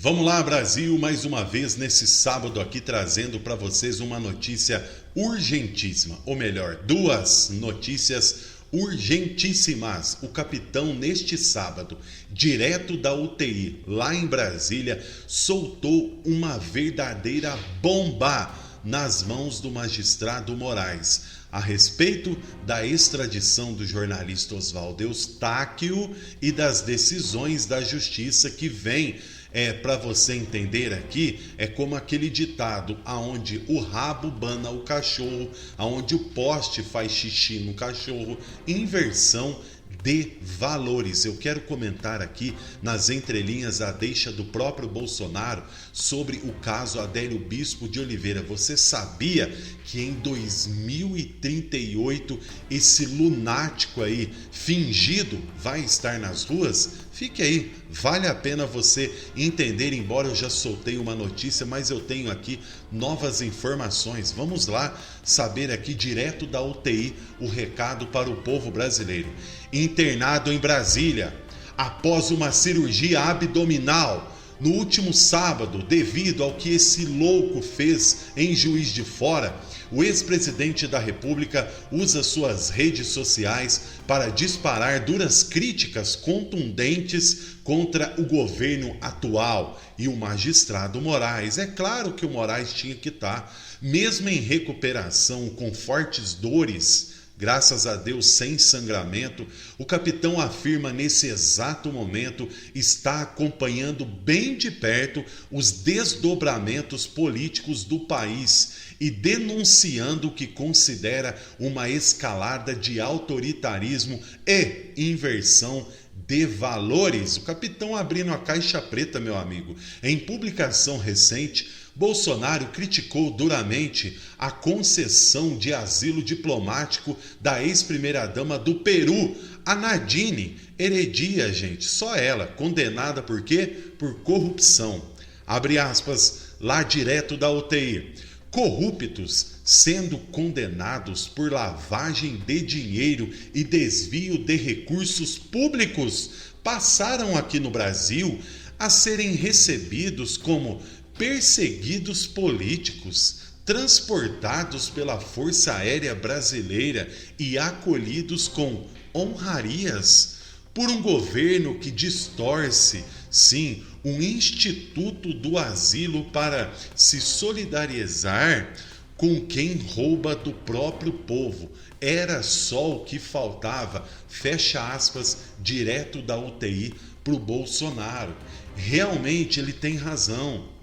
Vamos lá, Brasil, mais uma vez nesse sábado aqui trazendo para vocês uma notícia urgentíssima, ou melhor, duas notícias urgentíssimas. O capitão, neste sábado, direto da UTI, lá em Brasília, soltou uma verdadeira bomba nas mãos do magistrado Moraes a respeito da extradição do jornalista Oswaldo Eustáquio e das decisões da justiça que vem. Para você entender aqui, é como aquele ditado, aonde o rabo bana o cachorro, aonde o poste faz xixi no cachorro, inversão de valores. Eu quero comentar aqui nas entrelinhas a deixa do próprio Bolsonaro sobre o caso Adélio Bispo de Oliveira. Você sabia que em 2038 esse lunático aí fingido vai estar nas ruas? Fique aí, vale a pena você entender, embora eu já soltei uma notícia, mas eu tenho aqui novas informações. Vamos lá saber aqui direto da UTI o recado para o povo brasileiro. Internado em Brasília, após uma cirurgia abdominal no último sábado, devido ao que esse louco fez em Juiz de Fora, o ex-presidente da República usa suas redes sociais para disparar duras críticas contundentes contra o governo atual e o magistrado Moraes. É claro que o Moraes tinha que estar, mesmo em recuperação, com fortes dores, graças a Deus sem sangramento. O capitão afirma nesse exato momento está acompanhando bem de perto os desdobramentos políticos do país e denunciando o que considera uma escalada de autoritarismo e inversão de valores. O capitão abrindo a caixa preta, meu amigo. Em publicação recente, Bolsonaro criticou duramente a concessão de asilo diplomático da ex-primeira-dama do Peru, a Nadine Heredia, gente. Só ela, condenada por quê? Por corrupção. Abre aspas, lá direto da UTI. Corruptos sendo condenados por lavagem de dinheiro e desvio de recursos públicos passaram aqui no Brasil a serem recebidos como perseguidos políticos, transportados pela Força Aérea Brasileira e acolhidos com honrarias por um governo que distorce, sim, um instituto do asilo para se solidarizar com quem rouba do próprio povo. Era só o que faltava, fecha aspas, direto da UTI para o Bolsonaro. Realmente ele tem razão.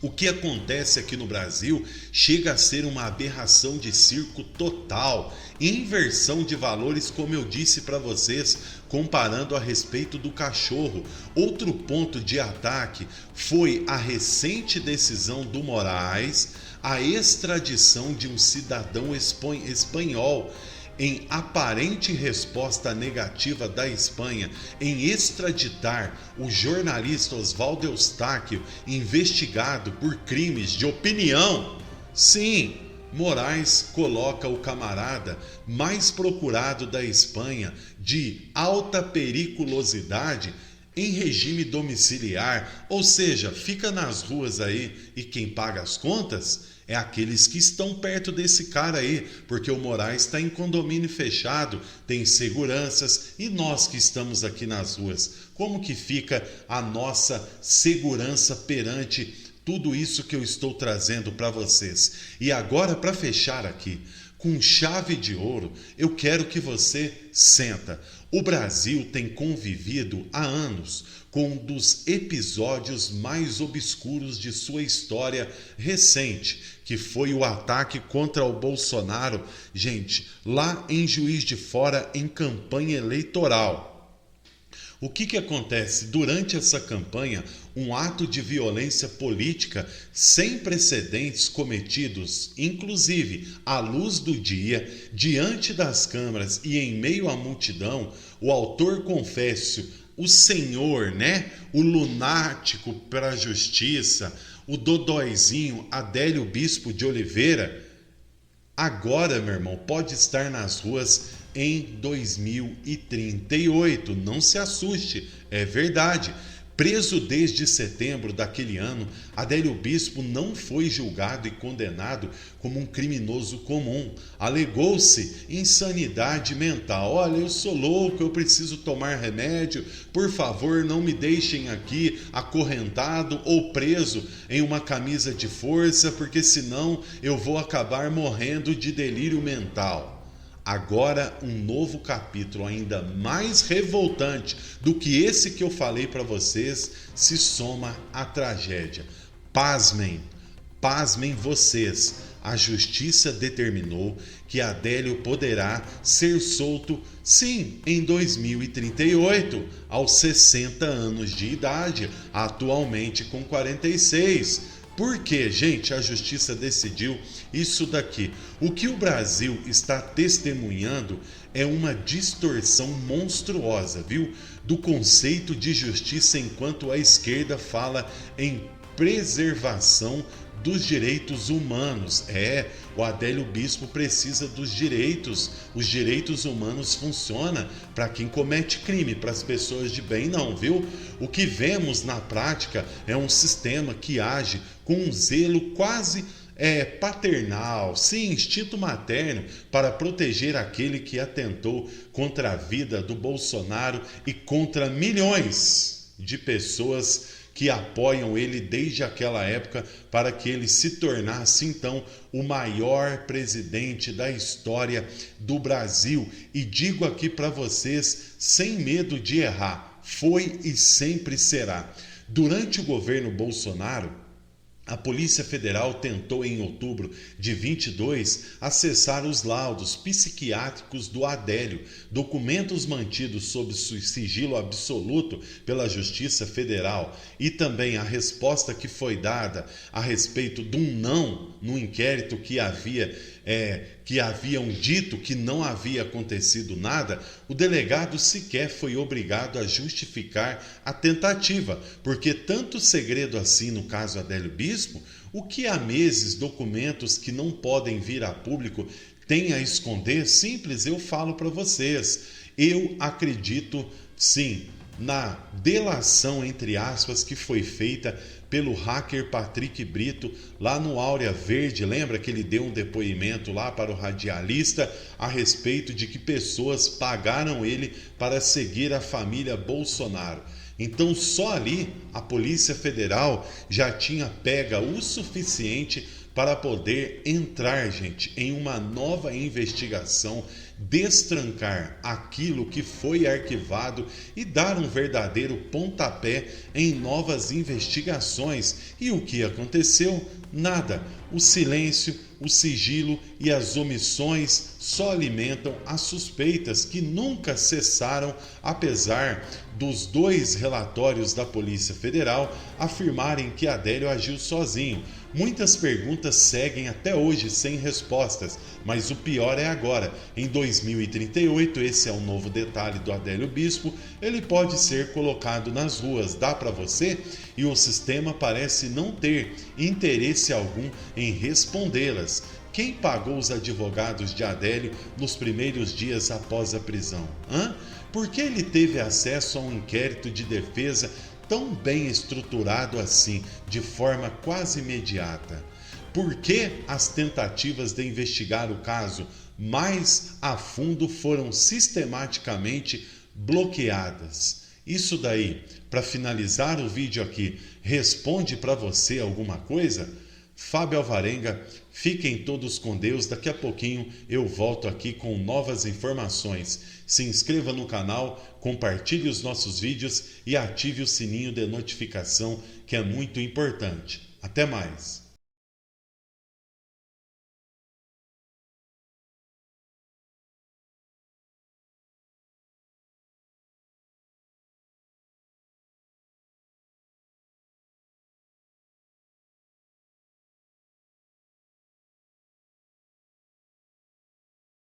O que acontece aqui no Brasil chega a ser uma aberração de circo total, inversão de valores, como eu disse para vocês, comparando a respeito do cachorro. Outro ponto de ataque foi a recente decisão do Moraes, a extradição de um cidadão espanhol, em aparente resposta negativa da Espanha em extraditar o jornalista Oswaldo Eustáquio, investigado por crimes de opinião. Sim, Moraes coloca o camarada mais procurado da Espanha, de alta periculosidade, em regime domiciliar, ou seja, fica nas ruas aí, e quem paga as contas é aqueles que estão perto desse cara aí, porque o Moraes está em condomínio fechado, tem seguranças, e nós que estamos aqui nas ruas, como que fica a nossa segurança perante tudo isso que eu estou trazendo para vocês? E agora, para fechar aqui, com chave de ouro, eu quero que você senta. O Brasil tem convivido há anos com um dos episódios mais obscuros de sua história recente, que foi o ataque contra o Bolsonaro, gente, lá em Juiz de Fora, em campanha eleitoral. O que acontece? Durante essa campanha, um ato de violência política sem precedentes cometidos, inclusive à luz do dia, diante das câmeras e em meio à multidão, o autor confesso, o senhor, o lunático para a justiça, o dodóizinho Adélio Bispo de Oliveira, agora, meu irmão, pode estar nas ruas em 2038. Não se assuste, é verdade. Preso desde setembro daquele ano, Adélio Bispo não foi julgado e condenado como um criminoso comum. Alegou-se insanidade mental. Olha, eu sou louco, eu preciso tomar remédio. Por favor, não me deixem aqui acorrentado ou preso em uma camisa de força, porque senão eu vou acabar morrendo de delírio mental. Agora, um novo capítulo ainda mais revoltante do que esse que eu falei para vocês se soma à tragédia. Pasmem, pasmem vocês. A justiça determinou que Adélio poderá ser solto, sim, em 2038, aos 60 anos de idade, atualmente com 46. Por que, gente, a justiça decidiu isso daqui? O que o Brasil está testemunhando é uma distorção monstruosa, viu? Do conceito de justiça, enquanto a esquerda fala em preservação dos direitos humanos. O Adélio Bispo precisa dos direitos. Os direitos humanos funcionam para quem comete crime, para as pessoas de bem não, viu? O que vemos na prática é um sistema que age com um zelo quase paternal, sim, instinto materno, para proteger aquele que atentou contra a vida do Bolsonaro e contra milhões de pessoas que apoiam ele desde aquela época para que ele se tornasse então o maior presidente da história do Brasil. E digo aqui para vocês, sem medo de errar, foi e sempre será. Durante o governo Bolsonaro, a Polícia Federal tentou, em outubro de 22, acessar os laudos psiquiátricos do Adélio, documentos mantidos sob sigilo absoluto pela Justiça Federal, e também a resposta que foi dada a respeito de um não no inquérito que haviam dito que não havia acontecido nada. O delegado sequer foi obrigado a justificar a tentativa, porque tanto segredo assim no caso Adélio Bispo, o que há meses documentos que não podem vir a público tem a esconder? Simples, eu falo para vocês. Eu acredito, sim, na delação, entre aspas, que foi feita pelo hacker Patrick Brito lá no Áurea Verde. Lembra que ele deu um depoimento lá para o radialista a respeito de que pessoas pagaram ele para seguir a família Bolsonaro. Então só ali a Polícia Federal já tinha pega o suficiente para poder entrar, gente, em uma nova investigação, destrancar aquilo que foi arquivado e dar um verdadeiro pontapé em novas investigações. E o que aconteceu? Nada. O silêncio, o sigilo e as omissões só alimentam as suspeitas que nunca cessaram, apesar dos 2 relatórios da Polícia Federal afirmarem que Adélio agiu sozinho. Muitas perguntas seguem até hoje sem respostas, mas o pior é agora. Em 2038, esse é o novo detalhe do Adélio Bispo, ele pode ser colocado nas ruas, dá para você? E o sistema parece não ter interesse algum em respondê-las. Quem pagou os advogados de Adélio nos primeiros dias após a prisão? Por que ele teve acesso a um inquérito de defesa tão bem estruturado assim, de forma quase imediata? Por que as tentativas de investigar o caso mais a fundo foram sistematicamente bloqueadas? Isso daí, para finalizar o vídeo aqui, responde para você alguma coisa? Fábio Alvarenga, fiquem todos com Deus. Daqui a pouquinho eu volto aqui com novas informações. Se inscreva no canal, compartilhe os nossos vídeos e ative o sininho de notificação, que é muito importante. Até mais!